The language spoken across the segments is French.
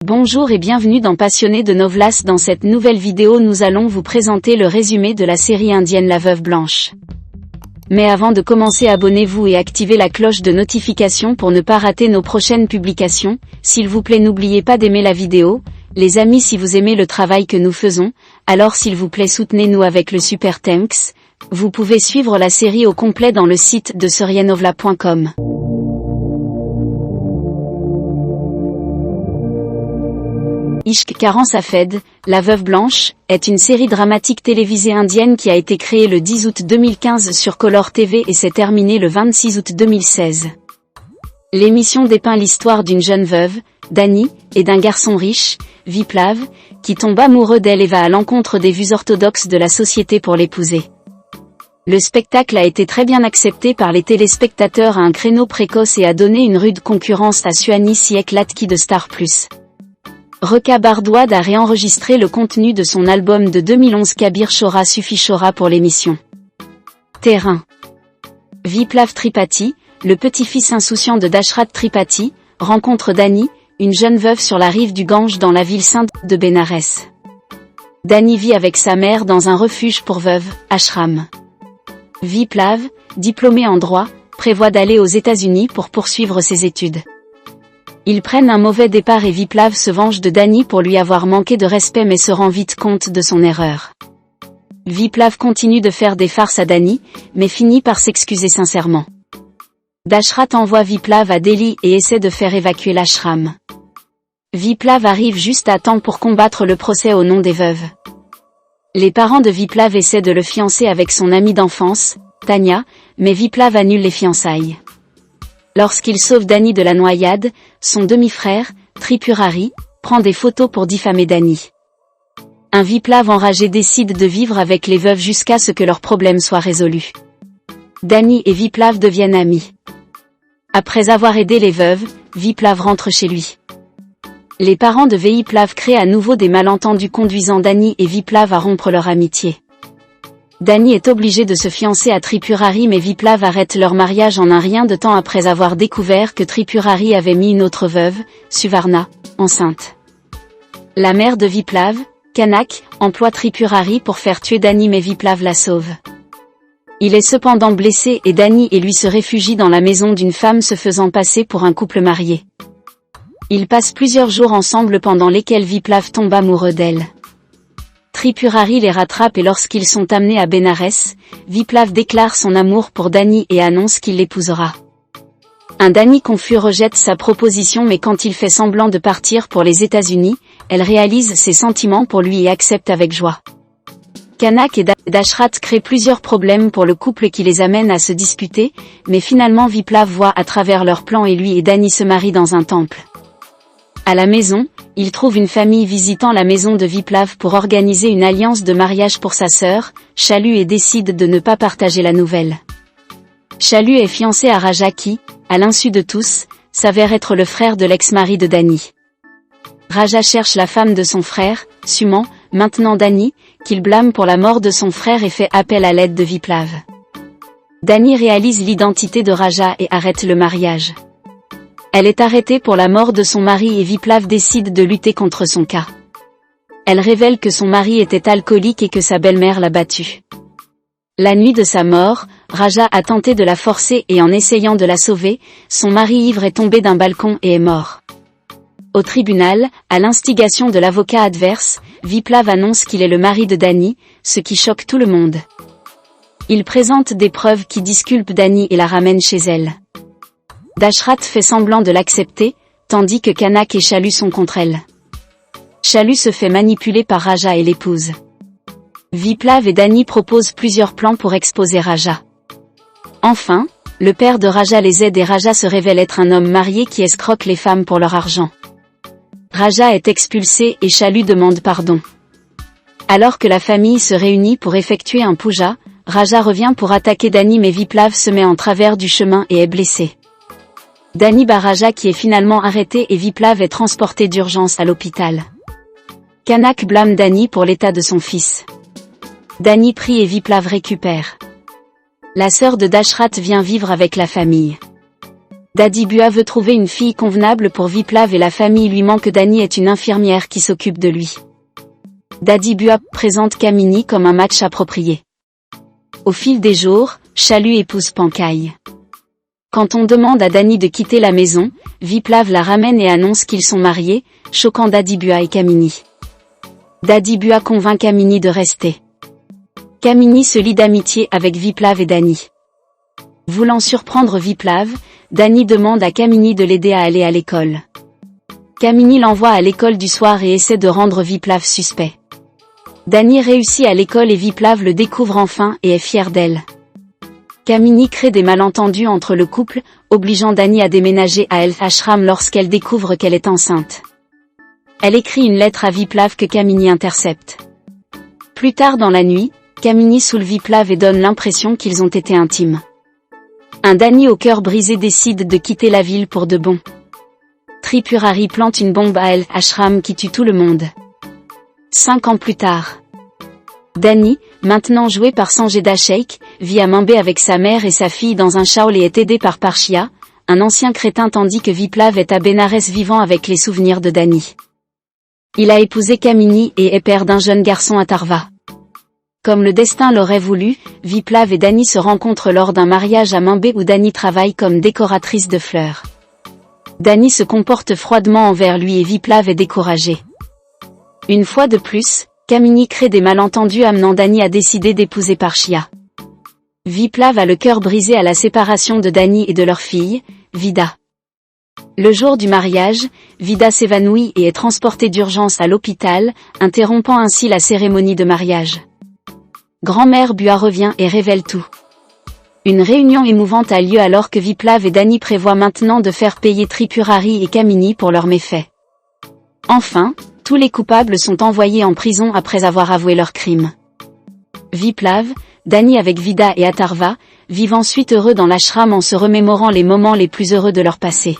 Bonjour et bienvenue dans Passionnés de Novelas. Dans cette nouvelle vidéo nous allons vous présenter le résumé de la série indienne La Veuve Blanche. Mais avant de commencer, abonnez-vous et activez la cloche de notification pour ne pas rater nos prochaines publications. S'il vous plaît, n'oubliez pas d'aimer la vidéo. Les amis, si vous aimez le travail que nous faisons, alors s'il vous plaît soutenez-nous avec le super thanks. Vous pouvez suivre la série au complet dans le site de serianovla.com. Ishq Karan Safed, La Veuve Blanche, est une série dramatique télévisée indienne qui a été créée le 10 août 2015 sur Color TV et s'est terminée le 26 août 2016. L'émission dépeint l'histoire d'une jeune veuve, Dani, et d'un garçon riche, Viplav, qui tombe amoureux d'elle et va à l'encontre des vues orthodoxes de la société pour l'épouser. Le spectacle a été très bien accepté par les téléspectateurs à un créneau précoce et a donné une rude concurrence à Suhani Siek Latki de Star Plus. Rekha Bardwaj a réenregistré le contenu de son album de 2011 Kabir Chora Sufi Chora pour l'émission. Terrain. Viplav Tripathi, le petit-fils insouciant de Dashrath Tripathi, rencontre Dani, une jeune veuve sur la rive du Gange dans la ville sainte de Bénarès. Dani vit avec sa mère dans un refuge pour veuves, ashram. Viplav, diplômé en droit, prévoit d'aller aux États-Unis pour poursuivre ses études. Ils prennent un mauvais départ et Viplav se venge de Dani pour lui avoir manqué de respect mais se rend vite compte de son erreur. Viplav continue de faire des farces à Dani, mais finit par s'excuser sincèrement. Dashrath envoie Viplav à Delhi et essaie de faire évacuer l'ashram. Viplav arrive juste à temps pour combattre le procès au nom des veuves. Les parents de Viplav essaient de le fiancer avec son amie d'enfance, Tanya, mais Viplav annule les fiançailles. Lorsqu'il sauve Dani de la noyade, son demi-frère, Tripurari, prend des photos pour diffamer Dani. Un Viplav enragé décide de vivre avec les veuves jusqu'à ce que leurs problèmes soient résolus. Dani et Viplav deviennent amis. Après avoir aidé les veuves, Viplav rentre chez lui. Les parents de Viplav créent à nouveau des malentendus conduisant Dani et Viplav à rompre leur amitié. Dani est obligé de se fiancer à Tripurari mais Viplav arrête leur mariage en un rien de temps après avoir découvert que Tripurari avait mis une autre veuve, Suvarna, enceinte. La mère de Viplav, Kanak, emploie Tripurari pour faire tuer Dani mais Viplav la sauve. Il est cependant blessé et Dani et lui se réfugient dans la maison d'une femme se faisant passer pour un couple marié. Ils passent plusieurs jours ensemble pendant lesquels Viplav tombe amoureux d'elle. Tripurari les rattrape et lorsqu'ils sont amenés à Bénarès, Viplav déclare son amour pour Dani et annonce qu'il l'épousera. Un Dani confus rejette sa proposition mais quand il fait semblant de partir pour les États-Unis, elle réalise ses sentiments pour lui et accepte avec joie. Kanak et Dashrath créent plusieurs problèmes pour le couple qui les amène à se disputer, mais finalement Viplav voit à travers leurs plans et lui et Dani se marient dans un temple. À la maison, il trouve une famille visitant la maison de Viplav pour organiser une alliance de mariage pour sa sœur, Chalu et décide de ne pas partager la nouvelle. Chalu est fiancé à Raja qui, à l'insu de tous, s'avère être le frère de l'ex-mari de Dani. Raja cherche la femme de son frère, Suman, maintenant Dani, qu'il blâme pour la mort de son frère et fait appel à l'aide de Viplav. Dani réalise l'identité de Raja et arrête le mariage. Elle est arrêtée pour la mort de son mari et Viplav décide de lutter contre son cas. Elle révèle que son mari était alcoolique et que sa belle-mère l'a battu. La nuit de sa mort, Raja a tenté de la forcer et en essayant de la sauver, son mari ivre est tombé d'un balcon et est mort. Au tribunal, à l'instigation de l'avocat adverse, Viplav annonce qu'il est le mari de Dani, ce qui choque tout le monde. Il présente des preuves qui disculpent Dani et la ramène chez elle. Dashrath fait semblant de l'accepter, tandis que Kanak et Chalu sont contre elle. Chalu se fait manipuler par Raja et l'épouse. Viplav et Dani proposent plusieurs plans pour exposer Raja. Enfin, le père de Raja les aide et Raja se révèle être un homme marié qui escroque les femmes pour leur argent. Raja est expulsé et Chalu demande pardon. Alors que la famille se réunit pour effectuer un puja, Raja revient pour attaquer Dani mais Viplav se met en travers du chemin et est blessé. Dani bat Raja qui est finalement arrêté et Viplav est transporté d'urgence à l'hôpital. Kanak blâme Dani pour l'état de son fils. Dani prie et Viplav récupère. La sœur de Dashrath vient vivre avec la famille. Dadi Bua veut trouver une fille convenable pour Viplav et la famille lui manque. Dani est une infirmière qui s'occupe de lui. Dadi Bua présente Kamini comme un match approprié. Au fil des jours, Chalu épouse Pankai. Quand on demande à Dani de quitter la maison, Viplav la ramène et annonce qu'ils sont mariés, choquant Dadi Bua et Kamini. Dadi Bua convainc Kamini de rester. Kamini se lie d'amitié avec Viplav et Dani. Voulant surprendre Viplav, Dani demande à Kamini de l'aider à aller à l'école. Kamini l'envoie à l'école du soir et essaie de rendre Viplav suspect. Dani réussit à l'école et Viplav le découvre enfin et est fier d'elle. Kamini crée des malentendus entre le couple, obligeant Dani à déménager à El Ashram lorsqu'elle découvre qu'elle est enceinte. Elle écrit une lettre à Viplav que Kamini intercepte. Plus tard dans la nuit, Kamini saoule Viplav et donne l'impression qu'ils ont été intimes. Un Dani au cœur brisé décide de quitter la ville pour de bon. Tripurari plante une bombe à El Ashram qui tue tout le monde. 5 ans plus tard. Dani, maintenant joué par Sanjeda Sheikh, vit à Mumbai avec sa mère et sa fille dans un chawl et est aidé par Parshia, un ancien crétin tandis que Viplav est à Benares vivant avec les souvenirs de Dani. Il a épousé Kamini et est père d'un jeune garçon à Tarva. Comme le destin l'aurait voulu, Viplav et Dani se rencontrent lors d'un mariage à Mumbai où Dani travaille comme décoratrice de fleurs. Dani se comporte froidement envers lui et Viplav est découragé. Une fois de plus, Kamini crée des malentendus amenant Dani à décider d'épouser Parshia. Viplav a le cœur brisé à la séparation de Dani et de leur fille, Vida. Le jour du mariage, Vida s'évanouit et est transportée d'urgence à l'hôpital, interrompant ainsi la cérémonie de mariage. Grand-mère Bua revient et révèle tout. Une réunion émouvante a lieu alors que Viplav et Dani prévoient maintenant de faire payer Tripurari et Kamini pour leurs méfaits. Enfin, tous les coupables sont envoyés en prison après avoir avoué leurs crimes. Viplav, Dani avec Vida et Atharva, vivent ensuite heureux dans l'ashram en se remémorant les moments les plus heureux de leur passé.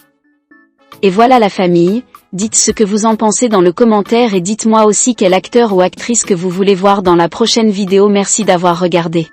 Et voilà la famille, dites ce que vous en pensez dans le commentaire et dites-moi aussi quel acteur ou actrice que vous voulez voir dans la prochaine vidéo. Merci d'avoir regardé.